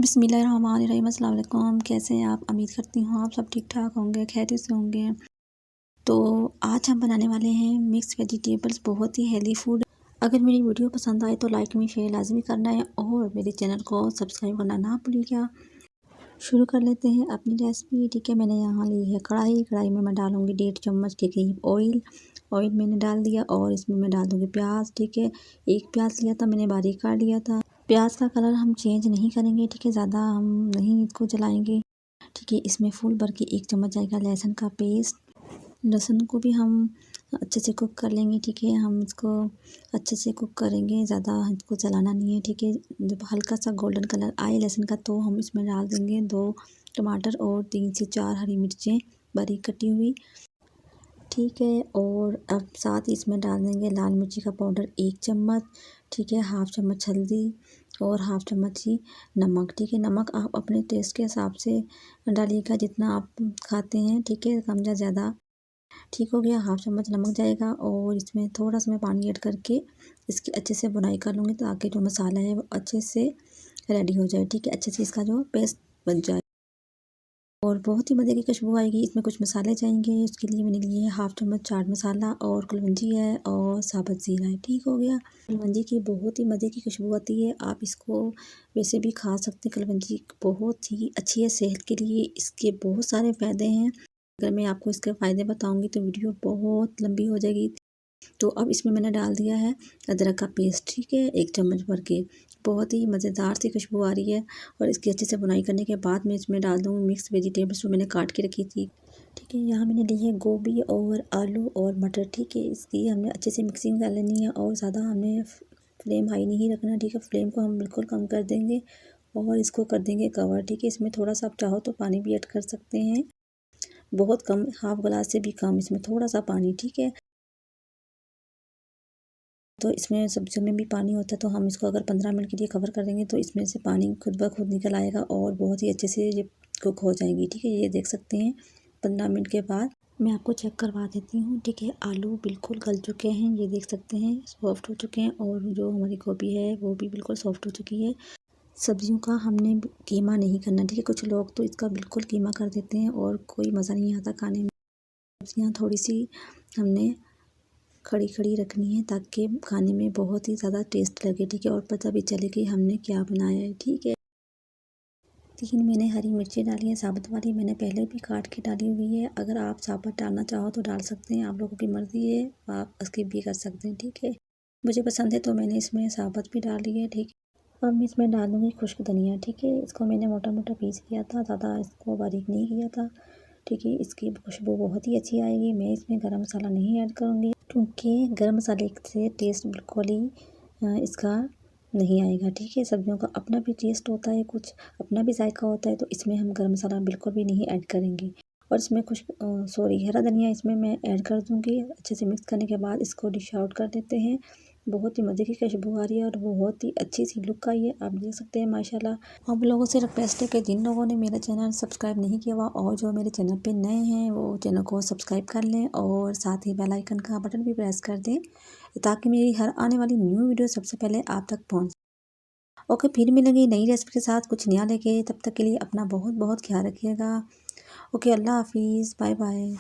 बिस्मिल्लाहिर्रहमानिर्रहीम। अस्सलाम वालेकुम। कैसे हैं आप? उम्मीद करती हूँ आप सब ठीक ठाक होंगे, खैरियत से होंगे। तो आज हम बनाने वाले हैं मिक्स वेजिटेबल्स, बहुत ही हेल्दी फूड। अगर मेरी वीडियो पसंद आए तो लाइक में शेयर लाजमी करना है और मेरे चैनल को सब्सक्राइब करना ना भूलिएगा। शुरू कर लेते हैं अपनी रेसिपी। ठीक है, मैंने यहाँ ली है कढ़ाई में मैं डालूँगी 1.5 चम्मच के करीब ऑयल मैंने डाल दिया और इसमें मैं डाल दूँगी प्याज। ठीक है, एक प्याज लिया था मैंने, बारीक काट लिया था। प्याज का कलर हम चेंज नहीं करेंगे, ठीक है, ज़्यादा हम नहीं इसको जलाएंगे। ठीक है, इसमें फुल भर के 1 चम्मच जाएगा लहसुन का पेस्ट। लहसुन को भी हम अच्छे से कुक कर लेंगे। ठीक है, हम इसको अच्छे से कुक करेंगे, ज़्यादा इसको जलाना नहीं है। ठीक है, जब हल्का सा गोल्डन कलर आए लहसुन का तो हम इसमें डाल देंगे 2 टमाटर और 3 से 4 हरी मिर्चें बारीक कटी हुई। ठीक है, और अब साथ ही इसमें डाल देंगे लाल मिर्ची का पाउडर 1 चम्मच। ठीक है, हाफ़ चम्मच हल्दी और हाफ़ चम्मच ही नमक। ठीक है, नमक आप अपने टेस्ट के हिसाब से डालिएगा, जितना आप खाते हैं। ठीक है, कम या ज़्यादा। ठीक हो गया, हाफ़ चम्मच नमक जाएगा और इसमें थोड़ा सा मैं पानी ऐड करके इसकी अच्छे से बुनाई कर लूँगी ताकि जो मसाला है वो अच्छे से रेडी हो जाए। ठीक है, अच्छे से इसका जो पेस्ट बन जाए और बहुत ही मज़े की खुशबू आएगी। इसमें कुछ मसाले जाएंगे, उसके लिए मैंने लिए है हाफ़ चम्मच चाट मसाला और कलौंजी है और साबुत ज़ीरा है। ठीक हो गया, कलौंजी की बहुत ही मज़े की खुशबू आती है। आप इसको वैसे भी खा सकते हैं। कलौंजी बहुत ही अच्छी है सेहत के लिए, इसके बहुत सारे फ़ायदे हैं। अगर मैं आपको इसके फ़ायदे बताऊँगी तो वीडियो बहुत लंबी हो जाएगी। तो अब इसमें मैंने डाल दिया है अदरक का पेस्ट। ठीक है, 1 चम्मच भर के, बहुत ही मज़ेदार सी खुशबू आ रही है। और इसकी अच्छे से बुनाई करने के बाद मैं इसमें डाल दूँगी मिक्स वेजिटेबल्स जो मैंने काट के रखी थी। ठीक है, यहाँ मैंने ली है गोभी और आलू और मटर। ठीक है, इसकी हमने अच्छे से मिक्सिंग कर लेनी है और ज़्यादा हमें फ्लेम हाई नहीं रखना। ठीक है, फ्लेम को हम बिल्कुल कम कर देंगे और इसको कर देंगे कवर। ठीक है, इसमें थोड़ा सा आप चाहो तो पानी भी ऐड कर सकते हैं, बहुत कम, हाफ़ गिलास से भी कम इसमें थोड़ा सा पानी। ठीक है, तो इसमें सब्जियों में भी पानी होता है, तो हम इसको अगर 15 मिनट के लिए कवर कर देंगे तो इसमें से पानी खुद ब खुद निकल आएगा और बहुत ही अच्छे से ये कुक हो जाएंगी। ठीक है, ये देख सकते हैं 15 मिनट के बाद मैं आपको चेक करवा देती हूँ। ठीक है, आलू बिल्कुल गल चुके हैं, ये देख सकते हैं सॉफ्ट हो चुके हैं और जो हमारी गोभी है वो भी बिल्कुल सॉफ्ट हो चुकी है। सब्जियों का हमने कीमा नहीं करना। ठीक है, कुछ लोग तो इसका बिल्कुल कीमा कर देते हैं और कोई मज़ा नहीं आता खाने में। सब्जियाँ थोड़ी सी हमने खड़ी खड़ी रखनी है ताकि खाने में बहुत ही ज़्यादा टेस्ट लगे। ठीक है, और पता भी चले कि हमने क्या बनाया है। ठीक है, 3 मैंने हरी मिर्ची डाली है साबुत वाली, मैंने पहले भी काट के डाली हुई है। अगर आप साबुत डालना चाहो तो डाल सकते हैं, आप लोगों की मर्ज़ी है, आप स्किप भी कर सकते हैं। ठीक है, मुझे पसंद है तो मैंने इसमें साबुत भी डाली है। ठीक है, अब मैं इसमें डालूँगी खुश्क धनिया। ठीक है, इसको मैंने मोटा मोटा पीस किया था, ज़्यादा इसको बारीक नहीं किया था। ठीक है, इसकी खुशबू बहुत ही अच्छी आएगी। मैं इसमें गरम मसाला नहीं ऐड करूँगी क्योंकि गरम मसाले से टेस्ट बिल्कुल ही इसका नहीं आएगा। ठीक है, सब्जियों का अपना भी टेस्ट होता है, कुछ अपना भी जायका होता है, तो इसमें हम गरम मसाला बिल्कुल भी नहीं ऐड करेंगे। और इसमें कुछ हरा धनिया इसमें मैं ऐड कर दूँगी। अच्छे से मिक्स करने के बाद इसको डिश आउट कर देते हैं। बहुत ही मज़े की खुशबू आ रही है और बहुत ही अच्छी सी लुक आई है, आप देख सकते हैं माशाल्लाह। आप लोगों से रिक्वेस्ट है कि जिन लोगों ने मेरा चैनल सब्सक्राइब नहीं किया हुआ और जो मेरे चैनल पे नए हैं वो चैनल को सब्सक्राइब कर लें और साथ ही बेल आइकन का बटन भी प्रेस कर दें ताकि मेरी हर आने वाली न्यू वीडियो सबसे पहले आप तक पहुँचे। ओके, फिर मिलेंगे नई रेसिपी के साथ कुछ नया लेके, तब तक के लिए अपना बहुत बहुत ख्याल रखिएगा। ओके, अल्लाह हाफिज़, बाय बाय।